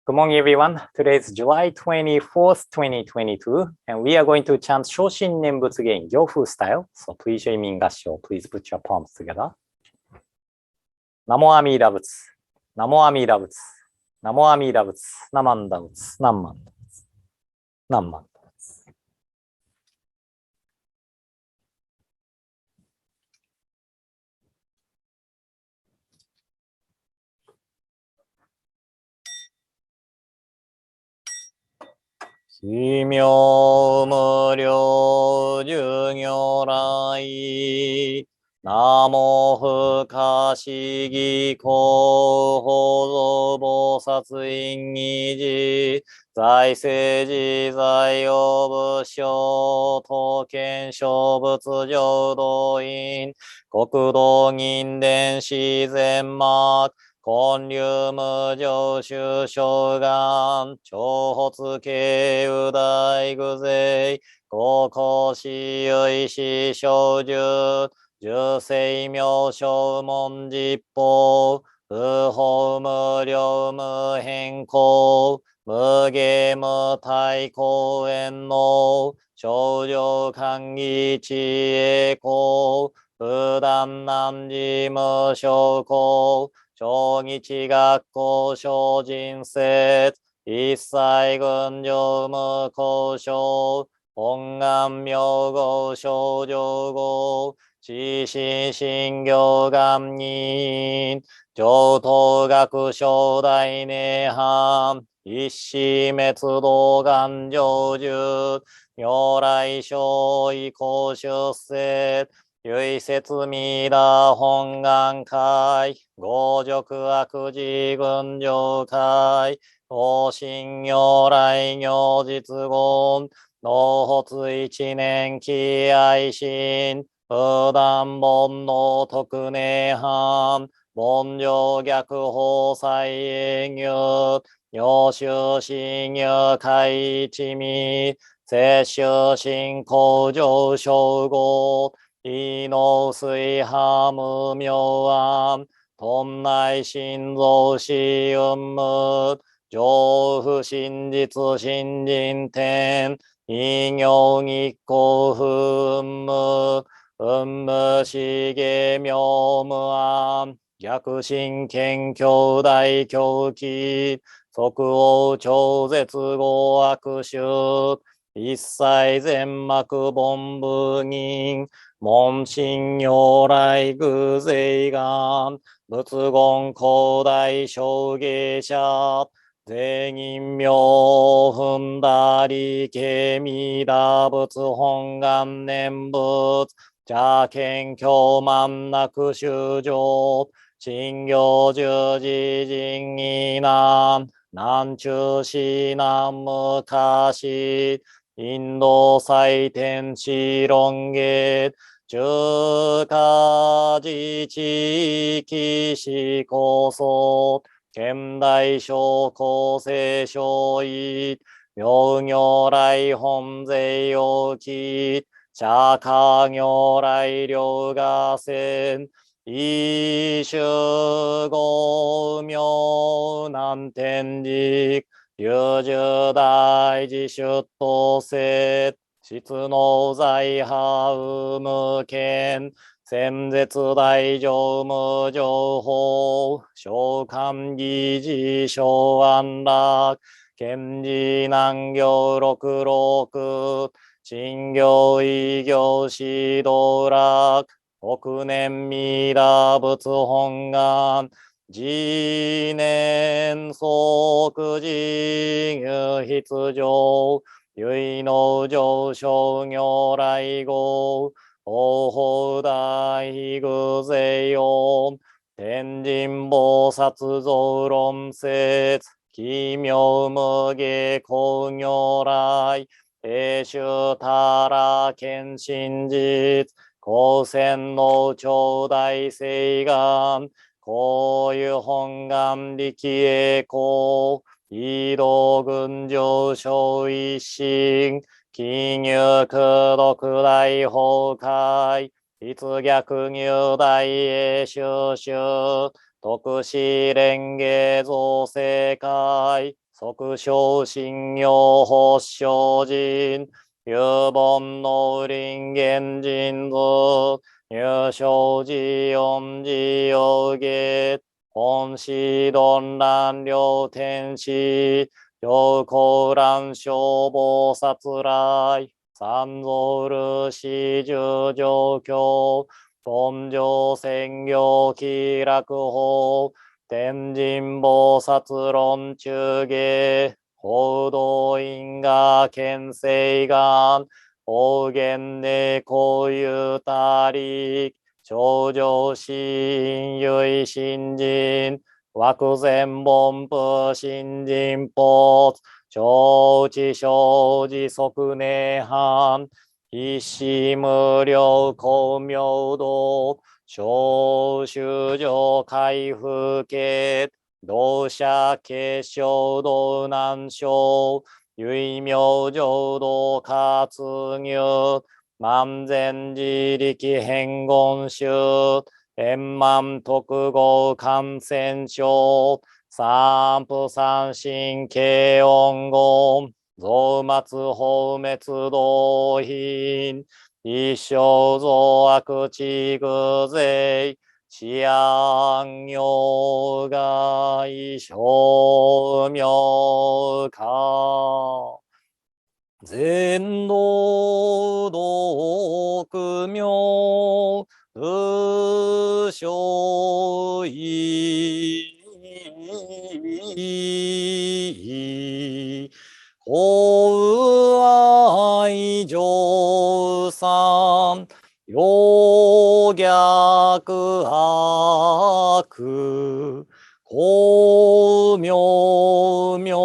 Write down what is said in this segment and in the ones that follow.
Good morning, everyone. Today is July 24th, 2022, and we are going to chant Shoshin Nembutsuge in Gyofu style. So please join me in Gassho. Please put your palms together. Namo Amida Butsu, Namo Amida Butsu, Namo Amida Butsu, Namanda Butsu, Namanda Butsu, Namanda Butsu. 奇妙無量寿如来ナモ不可思議広報蔵菩薩院議事財政自在用仏性刀剣小仏浄土院国土銀伝自然幕根流無常修正願長発慶右大具勢高校死有死小樹十世名称門実法不法無量無変更無下無体公園の少女歓喜知恵公不断難事無証拠小日学校小人説一切群上無交渉本願名号少女号知心信行願人上等学小大涅槃一子滅道願成就如来小異公出世唯説弥陀本願会五辱悪事群上会大神如来如実言納発一年期愛心不断煩悩特涅槃凡上逆法再営業如修信如開一味摂取信仰上昇語異能水波無明暗頓内心臓死運無上不真実新人天異行日光不運無運無しげ妙無暗逆心謙兄弟狂気即応超絶語悪臭一切全幕凡部人門神如来偶勢願仏言広大小芸者税人名踏んだりけみだ仏本願念仏邪見教満なく修上信行十字人異難南中市南無かしインド祭天地論月中華自治地市構想現代小構成小異妙如来本税要期釈迦如来両河線一種五妙南天竺有十大自出頭説質の財波無権先絶大乗無情報召喚議事小安楽賢治難行六六信行異行指導楽北年弥陀仏本願自念即自入必上唯能上昇如来号法法大偶勢音天神菩薩造論説奇妙無下光如来平修他ら見真実光線の頂戴誓願こういう本願力栄光異道群上昇一心記入独大崩壊立逆入大栄修習徳子蓮華造世界即小信用発祥人、有本の人間人図、入生寺四寺有下、本師論乱両天使、上高乱消防殺来、三蔵る始十上教、本上専業気楽法、天神菩薩論中下、報道因果見性願、方言でこういうたり、頂上心唯心人、枠前本部新人法、承知生じ即涅槃、一子無量光明道、小修上開封系、同社結晶道南小、唯名浄土活入、万全自力変言宗、円満特合感染症、三不三神慶音言、増末放滅道品、一生増悪地具税、治安用外小名化。全道独名、無所意。公愛上三、陽逆悪、光明明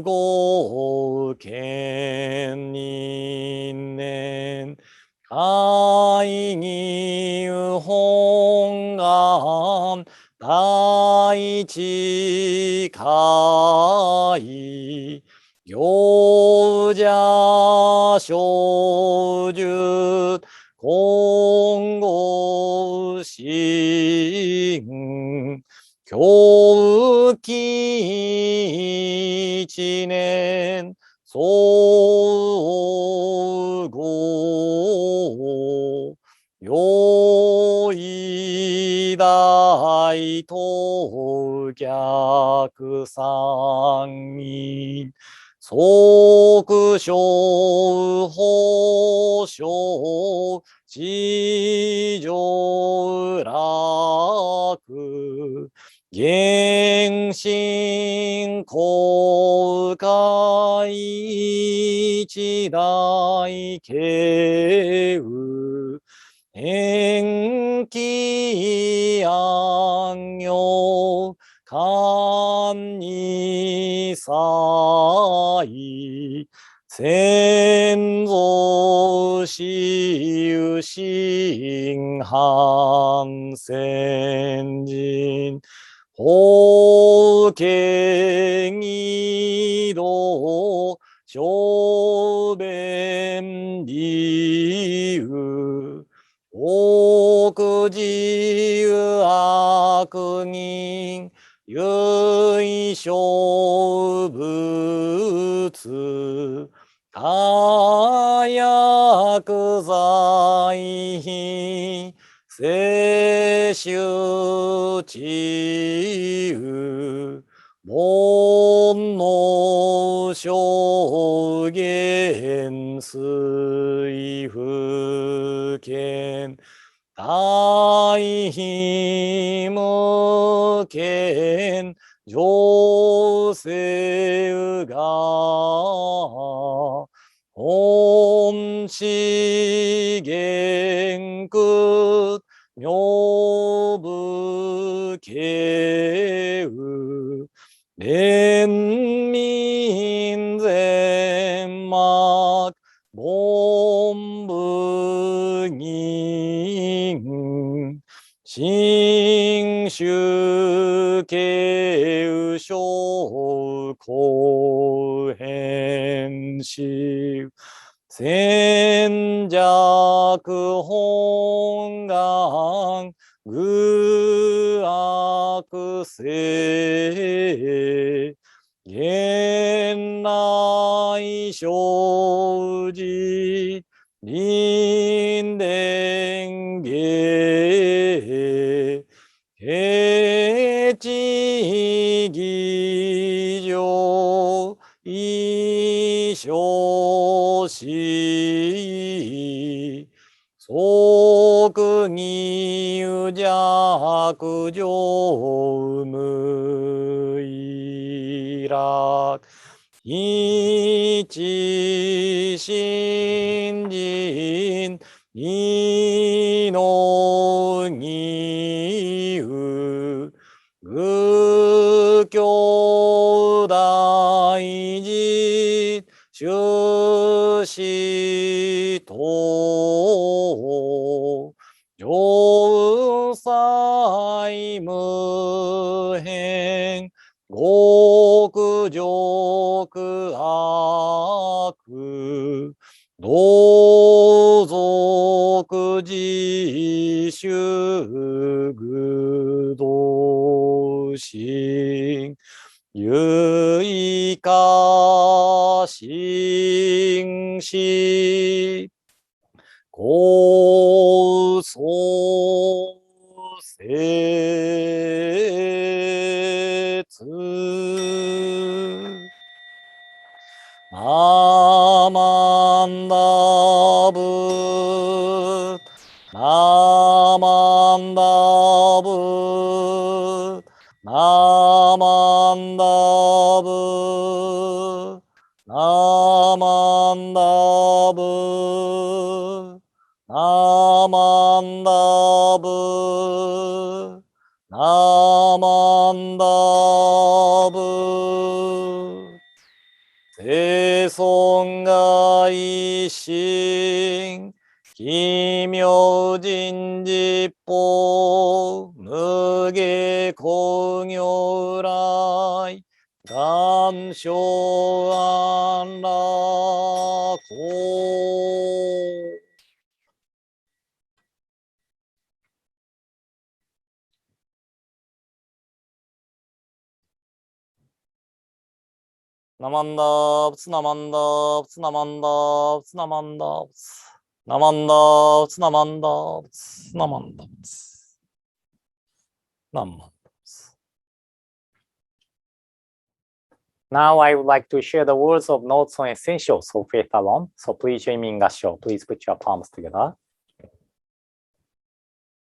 語見人年、会議本願、大地会、行者小樹、今後心、教期一年、総合、用意大当逆三人、即小法小、地上楽、原神公開一大慶雨、延期安養、官に祭、先祖死有心反先人、法権義道、小弁理由、奥自由悪人、唯小仏、他薬剤品、摂取治癒、煩悩証言水不見、大悲無見、上世が、本資元空、名部慶雨、連民全幕、凡部人、新州慶雨小公変死、戦弱本願、愚悪性、現内生じ、臨伝芸、平地義上、衣装し、即義有弱上無意楽、一心人、二の義有、愚教大事、修士等、上祭無変、極上悪、同族自主愚道心、唯化心死、高層説、ナマンダブ、ナマンダブ、ナマンダブ、ナマンダブ、ナマンダブ、ナマンダブ、生尊が一心、奇妙人実法、無下工業来、願生安楽法。ナマンダーブツナマンダーブツナマンダーブツナマンダーブツナマンダーブツナマンダーブツナマンダーブツナマンダーブツ。Now I would like to share the words of notes on essentials of faith alone. So please join me in 合唱. Please put your palms together.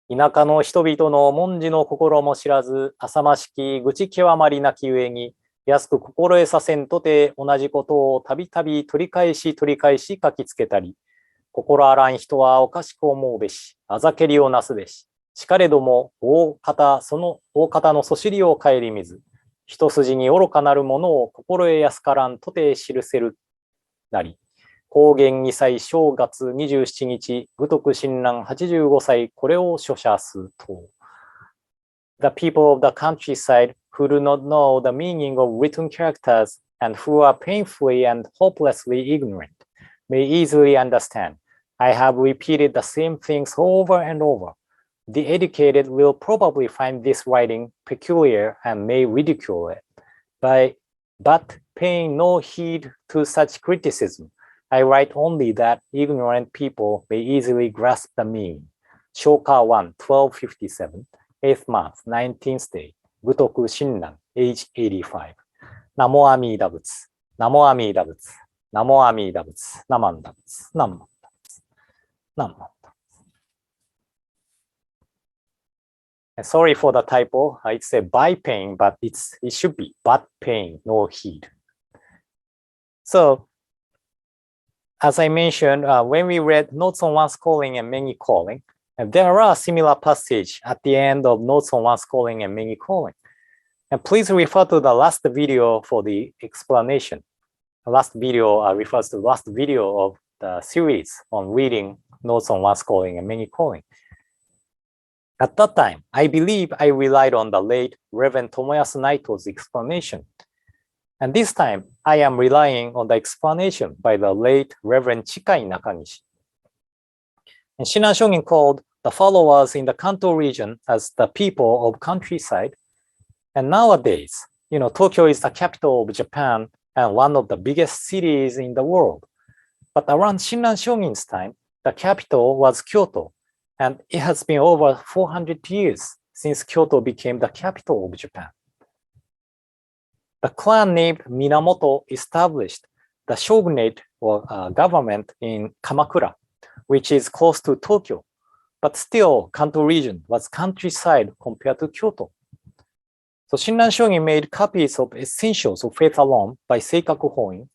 田舎の人々の文字の心も知らず、浅ましき愚痴極まりなきゆえに、安く心得させんとて同じことをたびたび取り返し書きつけたり、心あらん人はおかしく思うべし、あざけりをなすべし、しかれども大方のそしりを顧みず、一筋に愚かなるものを心得やすからんとて記せるなり、高原2歳正月27日、愚徳親鸞85歳、これを書写すと。The people of the countryside who do not know the meaning of written characters and who are painfully and hopelessly ignorant may easily understand. I have repeated the same things over and over. The educated will probably find this writing peculiar and may ridicule it. But paying no heed to such criticism, I write only that ignorant people may easily grasp the meaning. Shoka 1, 1257, 8th month, 19th day, Butoku Shinran, age 85. Namo Amida Butsu, Namo Amida Butsu, Namo Amida Butsu, Namanda Butsu, Namanda Butsu, Namanda. Sorry for the typo. It's a by paying, but it should be but paying no heed. So, as I mentioned, when we read Notes on One's Calling and Many Calling, there are similar passages at the end of Notes on One's Calling and Many Calling. And please refer to the last video for the explanation. The last video refers to the last video of the series on reading Notes on One's Calling and Many Calling. At that time, I believe I relied on the late Reverend Tomoyasu Naito's explanation. And this time, I am relying on the explanation by the late Reverend Chikai Nakanishi. And Shinran Shonin called the followers in the Kanto region as the people of countryside. And nowadays, Tokyo is the capital of Japan and one of the biggest cities in the world. But around Shinran Shogun's time, the capital was Kyoto, and it has been over 400 years since Kyoto became the capital of Japan. The clan named Minamoto established the shogunate or government in Kamakura, which is close to Tokyo, but still Kanto region was countryside compared to Kyoto. So Shinran Shogun made copies of Essentials of Faith Alone by Seikaku Hoin,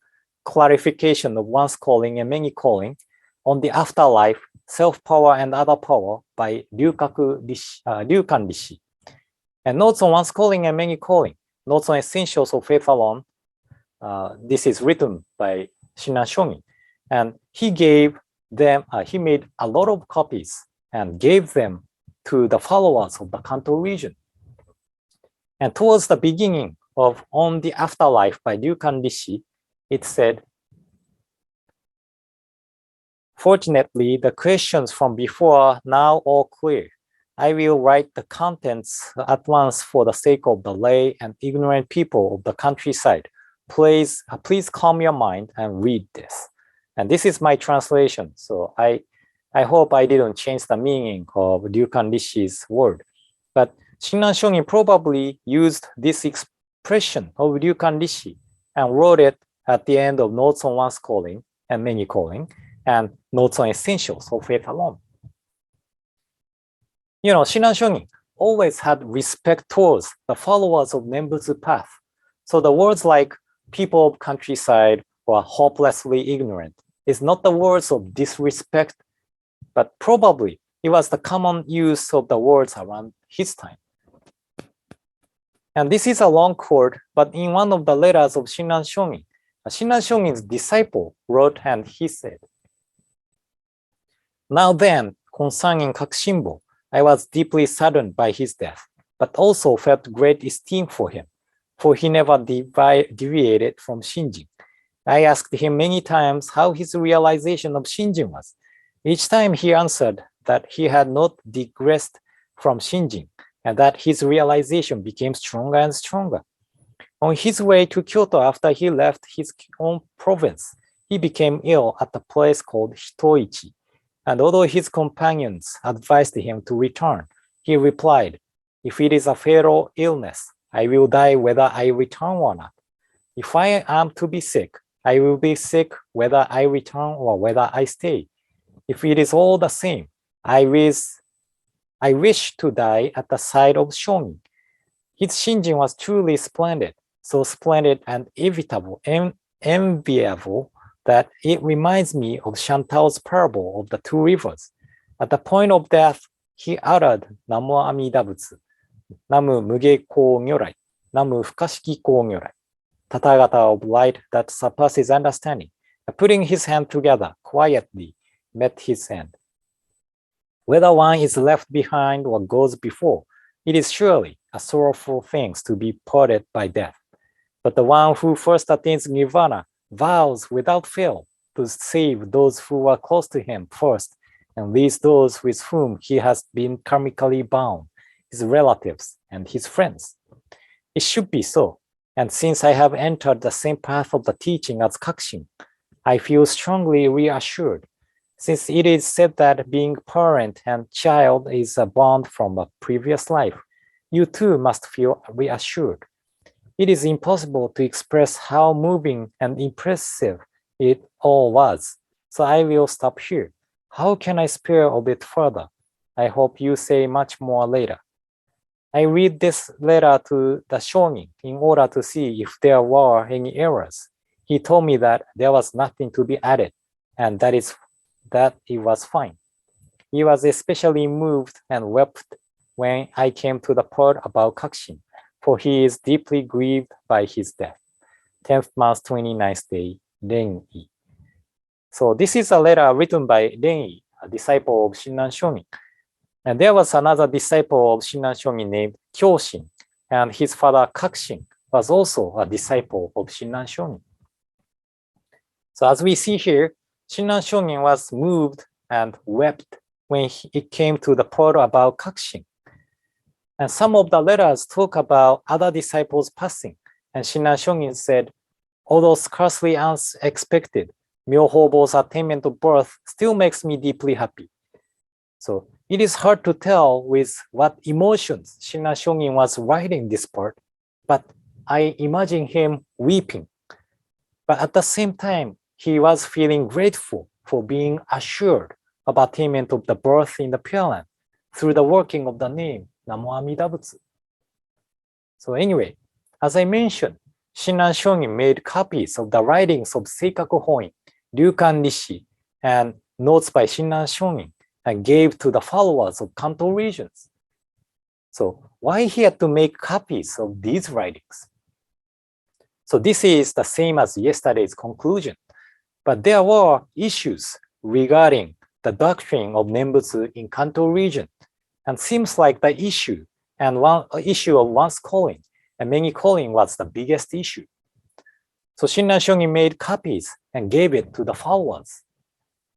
clarification of one's calling and many calling, on the afterlife, self-power and other power by Ryukan Rishi, and notes on one's calling and many calling, notes on Essentials of Faith Alone. This is written by Shinran Shogun, and he made a lot of copies and gave them to the followers of the Kanto region. And towards the beginning of On the Afterlife by Ryukan Rishi, it said, "Fortunately, the questions from before are now all clear. I will write the contents at once for the sake of the lay and ignorant people of the countryside. Please calm your mind and read this." And this is my translation. So I hope I didn't change the meaning of Ryukan Rishi's word. But Shinran Shogun probably used this expression of Ryukan Rishi and wrote it at the end of Notes on One's Calling and Many Calling and Notes on Essentials of Faith Alone. Shinran Shogun always had respect towards the followers of Nembutsu path. So the words like people of countryside or hopelessly ignorant is not the words of disrespect, but probably it was the common use of the words around his time. And this is a long quote, but in one of the letters of Shinran Shogun's disciple wrote, and he said, "Now then, concerning Kakushinbo, I was deeply saddened by his death, but also felt great esteem for him, for he never deviated from Shinjin. I asked him many times how his realization of Shinjin was. Each time he answered that he had not digressed from Shinjin, and that his realization became stronger and stronger. On his way to Kyoto after he left his own province, he became ill at a place called Hitoichi, and although his companions advised him to return, he replied, 'If it is a fatal illness, I will die whether I return or not. If I am to be sick, I will be sick whether I return or whether I stay. If it is all the same, I wish to die at the side of Shonin.' His Shinjin was truly splendid, so splendid and enviable that it reminds me of Shantao's parable of the two rivers. At the point of death, he uttered Namu Amida Butsu, Namu Muge Ko Nyorai, Namu Fukashiki Ko Nyorai, Tathagata of light that surpasses understanding, putting his hand together quietly, met his end. Whether one is left behind or goes before, it is surely a sorrowful thing to be parted by death. But the one who first attains nirvana vows without fail to save those who were close to him first and leaves those with whom he has been karmically bound, his relatives and his friends. It should be so. And since I have entered the same path of the teaching as Kakushin, I feel strongly reassured. Since it is said that being parent and child is a bond from a previous life, you too must feel reassured. It is impossible to express how moving and impressive it all was, so I will stop here. How can I spare a bit further? I hope you say much more later. I read this letter to the shonin in order to see if there were any errors. He told me that there was nothing to be added, and that it was fine. He was especially moved and wept when I came to the part about Kakushin, for he is deeply grieved by his death. 10th month, 29th day, Rennyo. So this is a letter written by Rennyo, a disciple of Shinran Shogun. And there was another disciple of Shinran Shogun named Shoshin, and his father Kakushin was also a disciple of Shinran Shogun. So as we see here, Shinran Shogun was moved and wept when it came to the part about Kakushin. And some of the letters talk about other disciples passing, And Shinran Shonin said, although scarcely unexpected, Myohobo's attainment of birth still makes me deeply happy. So it is hard to tell with what emotions Shinran Shonin was writing this part, but I imagine him weeping. But at the same time, he was feeling grateful for being assured of attainment of the birth in the Pure Land through the working of the name Namo Amida Butsu. So anyway, as I mentioned, Shinran Shonin made copies of the writings of Seikaku Hoin, Ryukan Rishi, and notes by Shinran Shonin and gave to the followers of Kanto regions. So why he had to make copies of these writings? So this is the same as yesterday's conclusion, but there were issues regarding the doctrine of Nembutsu in Kanto region, and seems like the issue of once calling and many calling was the biggest issue. So Shinran Shonin made copies and gave it to the followers.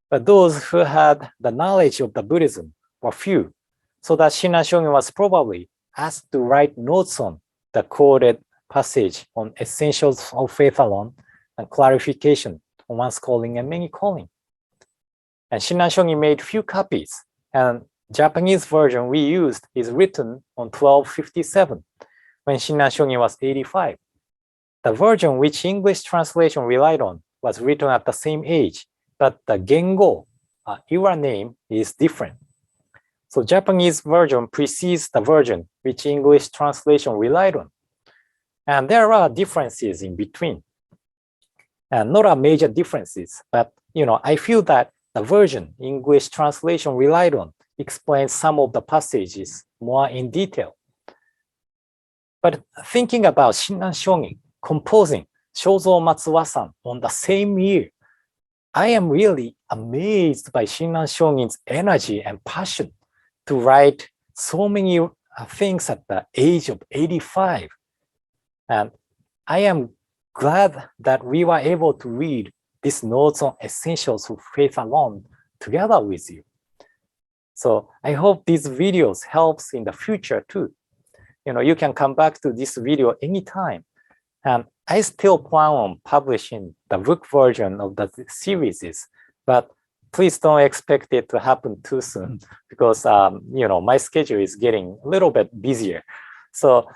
But those who had the knowledge of the Buddhism were few, so that Shinran Shonin was probably asked to write notes on the quoted passage on essentials of faith alone and clarification on once calling and many calling. And Shinran Shonin made few copies, and Japanese version we used is written on 1257 when Shinran Shonin was 85. The version which English translation relied on was written at the same age, but the Gengo, era name, is different. So Japanese version precedes the version which English translation relied on. And there are differences in between. And not a major differences, but I feel that the version English translation relied on explains some of the passages more in detail. But thinking about Shinran Shonin composing Shozomatsu Wasan on the same year, I am really amazed by Shinran Shonin's energy and passion to write so many things at the age of 85. And I am glad that we were able to read these notes on essentials of faith alone together with you. So I hope these videos helps in the future too. You can come back to this video anytime. And I still plan on publishing the book version of the series, but please don't expect it to happen too soon because my schedule is getting a little bit busier. So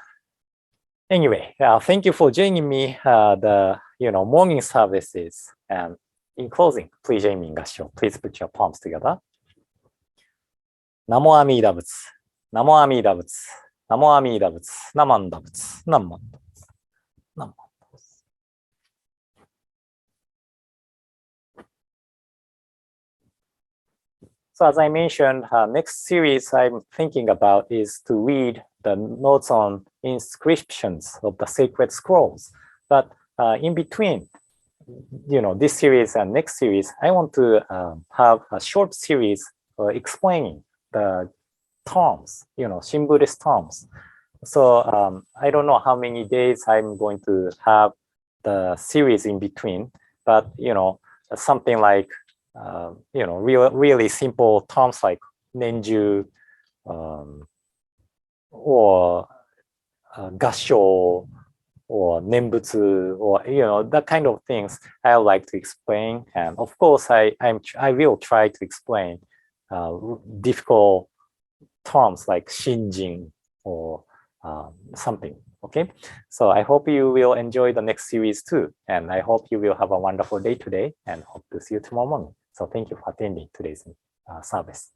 anyway, thank you for joining me the morning services. And in closing, please join me in Gassho. Please put your palms together. Namo Amida Butsu, Namo Amida Butsu, Namo Amida Butsu, Namanda Butsu, Namo. So as I mentioned, next series I'm thinking about is to read the notes on inscriptions of the sacred scrolls. But in between, this series and next series, I want to have a short series explaining the terms, Shin Buddhist terms. So I don't know how many days I'm going to have the series in between, but something like really simple terms like Nenju or Gassho or Nembutsu or that kind of things I would like to explain. And of course, I will try to explain difficult terms like Shinjin or something. Okay, so I hope you will enjoy the next series too. And I hope you will have a wonderful day today and hope to see you tomorrow morning. So thank you for attending today's service.